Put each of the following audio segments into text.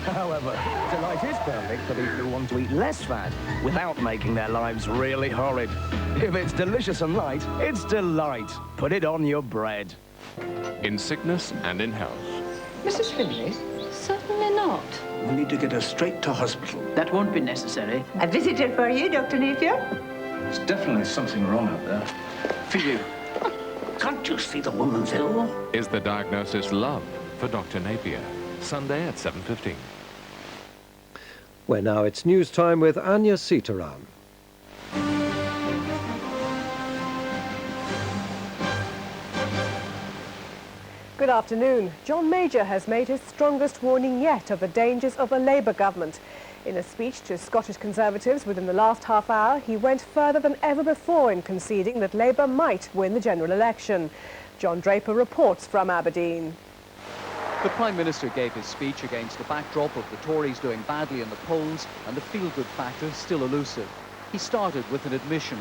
However, delight is perfect for people who want to eat less fat without making their lives really horrid. If it's delicious and light, it's delight. Put it on your bread. In sickness and in health. Mrs. Finlay? Certainly not. We need to get her straight to hospital. That won't be necessary. A visitor for you, Dr. Napier. There's definitely something wrong out there. For you. Can't you see the woman's ill? Is the diagnosis love for Dr. Napier? Sunday at 7:15. Well, now it's news time with Anya Sitaram. Good afternoon. John Major has made his strongest warning yet of the dangers of a Labour government. In a speech to Scottish Conservatives within the last half hour, he went further than ever before in conceding that Labour might win the general election. John Draper reports from Aberdeen. The Prime Minister gave his speech against the backdrop of the Tories doing badly in the polls and the feel-good factor still elusive. He started with an admission.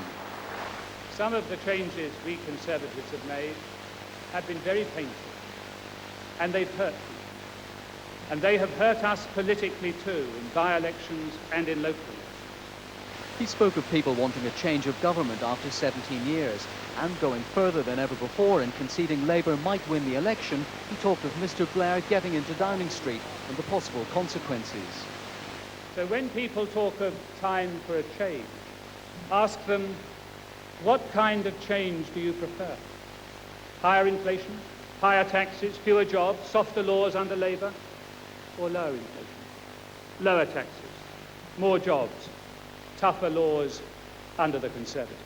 Some of the changes we Conservatives have made have been very painful, and they've hurt people. And they have hurt us politically too, in by-elections and in local elections. He spoke of people wanting a change of government after 17 years, and going further than ever before in conceding Labour might win the election, he talked of Mr Blair getting into Downing Street and the possible consequences. So when people talk of time for a change, ask them, what kind of change do you prefer? Higher inflation, higher taxes, fewer jobs, softer laws under Labour, or lower inflation, lower taxes, more jobs, tougher laws under the Conservatives?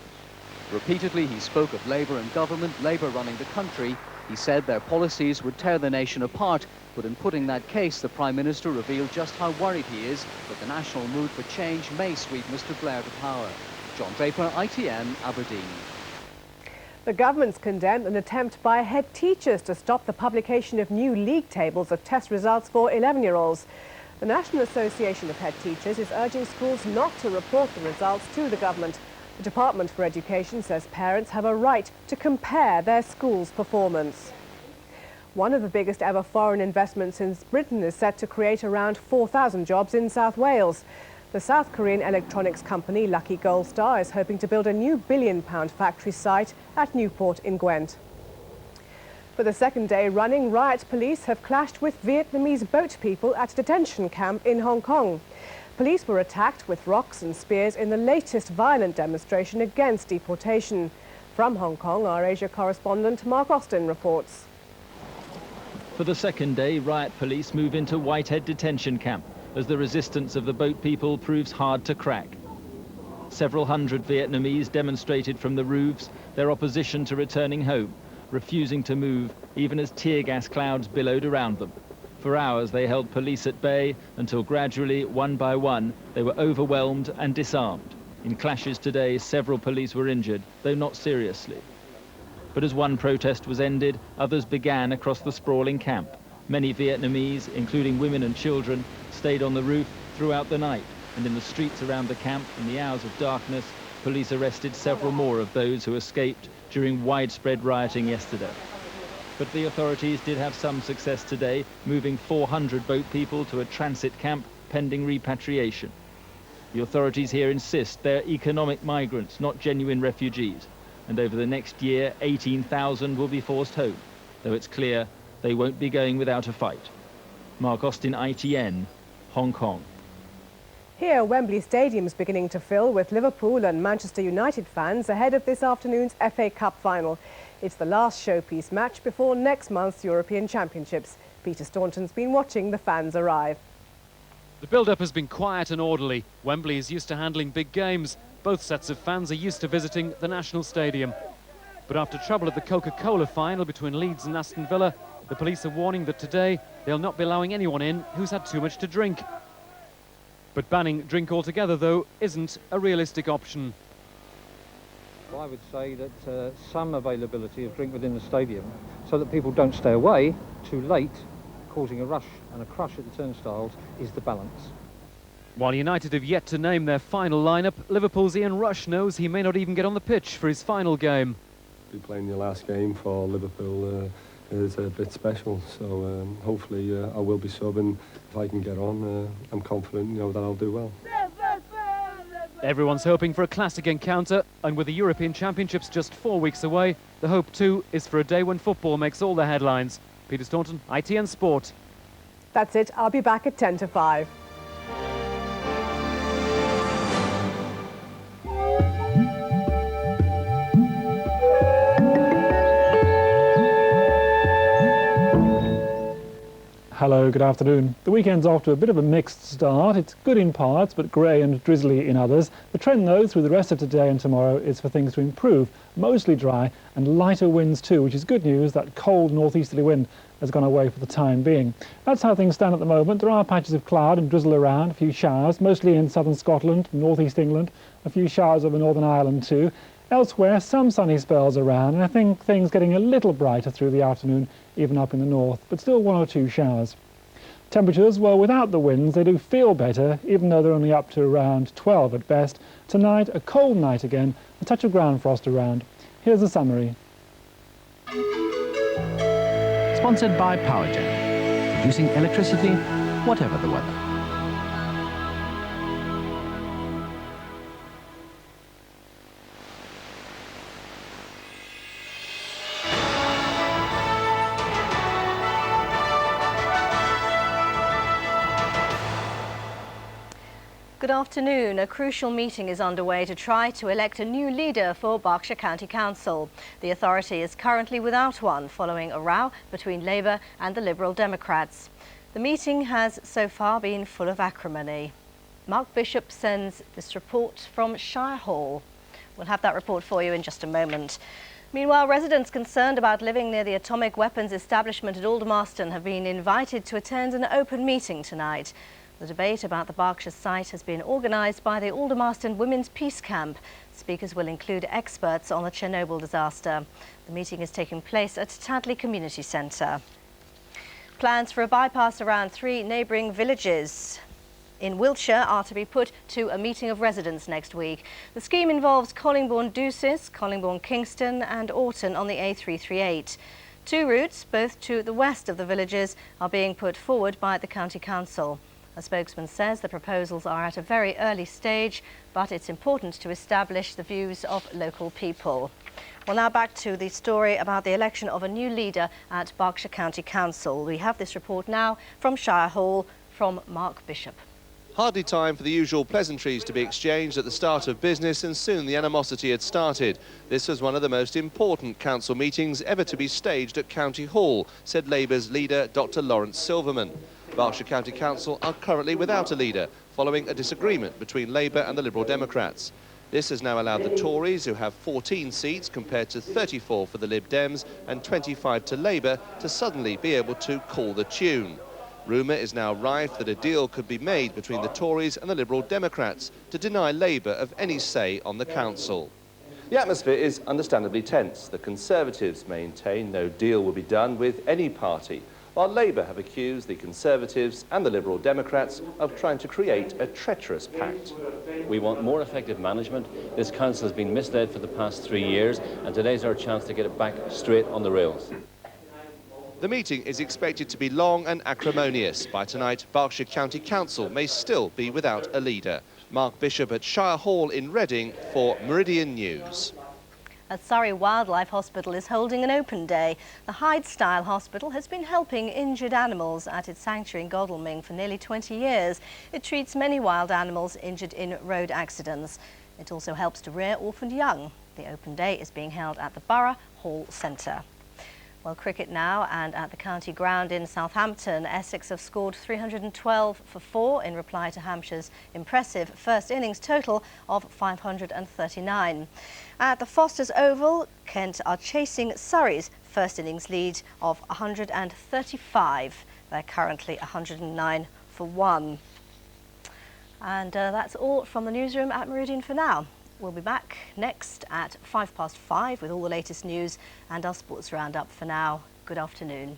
Repeatedly he spoke of Labour and government, Labour running the country. He said their policies would tear the nation apart, but in putting that case, the Prime Minister revealed just how worried he is that the national mood for change may sweep Mr Blair to power. John Draper, ITN, Aberdeen. The government's condemned an attempt by head teachers to stop the publication of new league tables of test results for 11-year-olds. The National Association of Head Teachers is urging schools not to report the results to the government. The Department for Education says parents have a right to compare their school's performance. One of the biggest ever foreign investments in Britain is set to create around 4,000 jobs in South Wales. The South Korean electronics company Lucky Gold Star is hoping to build a new billion-pound factory site at Newport in Gwent. For the second day running, riot police have clashed with Vietnamese boat people at a detention camp in Hong Kong. Police were attacked with rocks and spears in the latest violent demonstration against deportation. From Hong Kong, our Asia correspondent Mark Austin reports. For the second day, riot police move into Whitehead detention camp as the resistance of the boat people proves hard to crack. Several hundred Vietnamese demonstrated from the roofs their opposition to returning home, refusing to move even as tear gas clouds billowed around them. For hours they held police at bay until gradually, one by one, they were overwhelmed and disarmed. In clashes today, several police were injured, though not seriously. But as one protest was ended, others began across the sprawling camp. Many Vietnamese, including women and children, stayed on the roof throughout the night, and in the streets around the camp, in the hours of darkness, police arrested several more of those who escaped during widespread rioting yesterday. But the authorities did have some success today, moving 400 boat people to a transit camp pending repatriation. The authorities here insist they're economic migrants, not genuine refugees. And over the next year, 18,000 will be forced home, though it's clear they won't be going without a fight. Mark Austin, ITN, Hong Kong. Here, Wembley Stadium's beginning to fill with Liverpool and Manchester United fans ahead of this afternoon's FA Cup final. It's the last showpiece match before next month's European Championships. Peter Staunton's been watching the fans arrive. The build-up has been quiet and orderly. Wembley is used to handling big games. Both sets of fans are used to visiting the National Stadium. But after trouble at the Coca-Cola final between Leeds and Aston Villa, the police are warning that today they'll not be allowing anyone in who's had too much to drink. But banning drink altogether, though, isn't a realistic option. I would say that some availability of drink within the stadium so that people don't stay away too late, causing a rush and a crush at the turnstiles, is the balance. While United have yet to name their final lineup, Liverpool's Ian Rush knows he may not even get on the pitch for his final game. Be playing your last game for Liverpool is a bit special. So hopefully I will be subbing. If I can get on, I'm confident, that I'll do well. Everyone's hoping for a classic encounter, and with the European Championships just 4 weeks away, the hope too is for a day when football makes all the headlines. Peter Staunton, ITN Sport. That's it. I'll be back at 10 to 5. Hello, good afternoon. The weekend's off to a bit of a mixed start. It's good in parts, but grey and drizzly in others. The trend, though, through the rest of today and tomorrow is for things to improve. Mostly dry and lighter winds too, which is good news. That cold northeasterly wind has gone away for the time being. That's how things stand at the moment. There are patches of cloud and drizzle around, a few showers, mostly in southern Scotland, northeast England, a few showers over Northern Ireland too. Elsewhere, some sunny spells around, and I think things getting a little brighter through the afternoon, even up in the north, but still 1 or 2 showers. Temperatures, well, without the winds, they do feel better, even though they're only up to around 12 at best. Tonight, a cold night again, a touch of ground frost around. Here's a summary. Sponsored by PowerGen, producing electricity, whatever the weather. Good afternoon. A crucial meeting is underway to try to elect a new leader for Berkshire County Council. The authority is currently without one following a row between Labour and the Liberal Democrats. The meeting has so far been full of acrimony. Mark Bishop sends this report from Shire Hall. We'll have that report for you in just a moment. Meanwhile, residents concerned about living near the atomic weapons establishment at Aldermaston have been invited to attend an open meeting tonight. The debate about the Berkshire site has been organised by the Aldermaston Women's Peace Camp. Speakers will include experts on the Chernobyl disaster. The meeting is taking place at Tadley Community Centre. Plans for a bypass around 3 neighbouring villages in Wiltshire are to be put to a meeting of residents next week. The scheme involves Collingbourne-Deuces, Collingbourne-Kingston and Orton on the A338. 2 routes, both to the west of the villages, are being put forward by the County Council. A spokesman says the proposals are at a very early stage, but it's important to establish the views of local people. Well, now back to the story about the election of a new leader at Berkshire County Council. We have this report now from Shire Hall from Mark Bishop. Hardly time for the usual pleasantries to be exchanged at the start of business, and soon the animosity had started. This was one of the most important council meetings ever to be staged at County Hall, said Labour's leader, Dr. Lawrence Silverman. Berkshire County Council are currently without a leader, following a disagreement between Labour and the Liberal Democrats. This has now allowed the Tories, who have 14 seats compared to 34 for the Lib Dems and 25 to Labour, to suddenly be able to call the tune. Rumour is now rife that a deal could be made between the Tories and the Liberal Democrats to deny Labour of any say on the council. The atmosphere is understandably tense. The Conservatives maintain no deal will be done with any party, while Labour have accused the Conservatives and the Liberal Democrats of trying to create a treacherous pact. We want more effective management. This council has been misled for the past 3 years, and today's our chance to get it back straight on the rails. The meeting is expected to be long and acrimonious. By tonight, Berkshire County Council may still be without a leader. Mark Bishop at Shire Hall in Reading for Meridian News. A Surrey Wildlife Hospital is holding an open day. The Hyde-style hospital has been helping injured animals at its sanctuary in Godalming for nearly 20 years. It treats many wild animals injured in road accidents. It also helps to rear orphaned young. The open day is being held at the Borough Hall Centre. Well, cricket now, and at the county ground in Southampton, Essex have scored 312 for 4 in reply to Hampshire's impressive first innings total of 539. At the Fosters Oval, Kent are chasing Surrey's first innings lead of 135. They're currently 109 for 1. And that's all from the newsroom at Meridian for now. We'll be back next at 5:05 with all the latest news and our sports roundup. For now, good afternoon.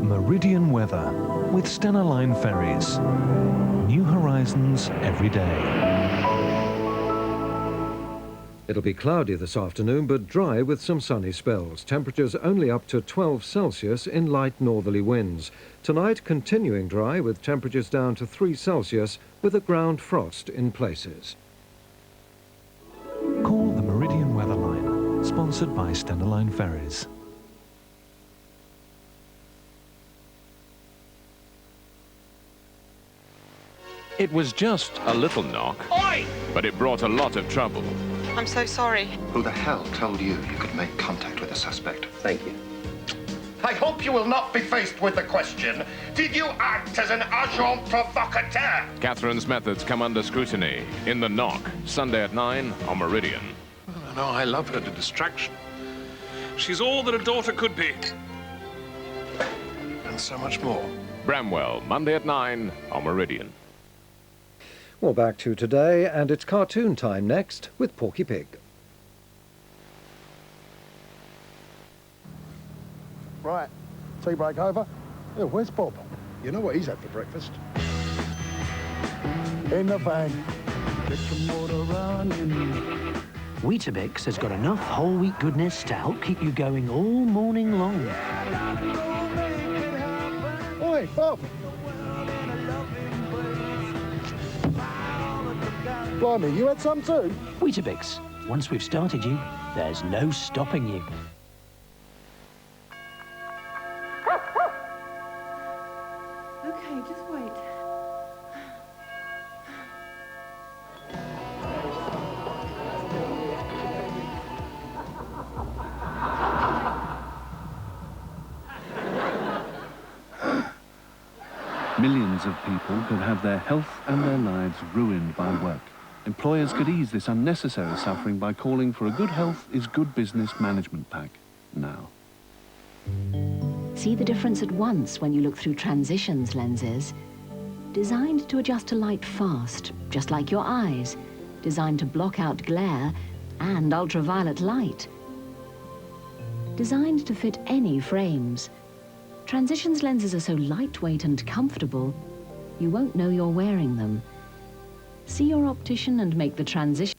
Meridian weather with Stena Line ferries. New horizons every day. It'll be cloudy this afternoon, but dry with some sunny spells. Temperatures only up to 12 Celsius in light northerly winds. Tonight, continuing dry with temperatures down to 3 Celsius with a ground frost in places. Call the Meridian weather line, sponsored by Stena Line Ferries. It was just a little knock, but it brought a lot of trouble. I'm so sorry. Who the hell told you you could make contact with a suspect? Thank you. I hope you will not be faced with the question, did you act as an agent provocateur? Catherine's methods come under scrutiny in The Knock, Sunday at 9 on Meridian. No, I love her to distraction. She's all that a daughter could be. And so much more. Bramwell, Monday at 9 on Meridian. Well, back to today, and it's cartoon time next with Porky Pig. Right, tea break over. Yeah, where's Bob? You know what he's had for breakfast? In the van. Get some water running. Weetabix has got enough whole wheat goodness to help keep you going all morning long. Oi, Bob! Blimey, you had some too? Weetabix. Once we've started you, there's no stopping you. Okay, just wait. Millions of people could have their health and their lives ruined by work. Employers could ease this unnecessary suffering by calling for a Good Health is Good Business Management Pack now. See the difference at once when you look through Transitions lenses. Designed to adjust to light fast, just like your eyes. Designed to block out glare and ultraviolet light. Designed to fit any frames. Transitions lenses are so lightweight and comfortable, you won't know you're wearing them. See your optician and make the transition.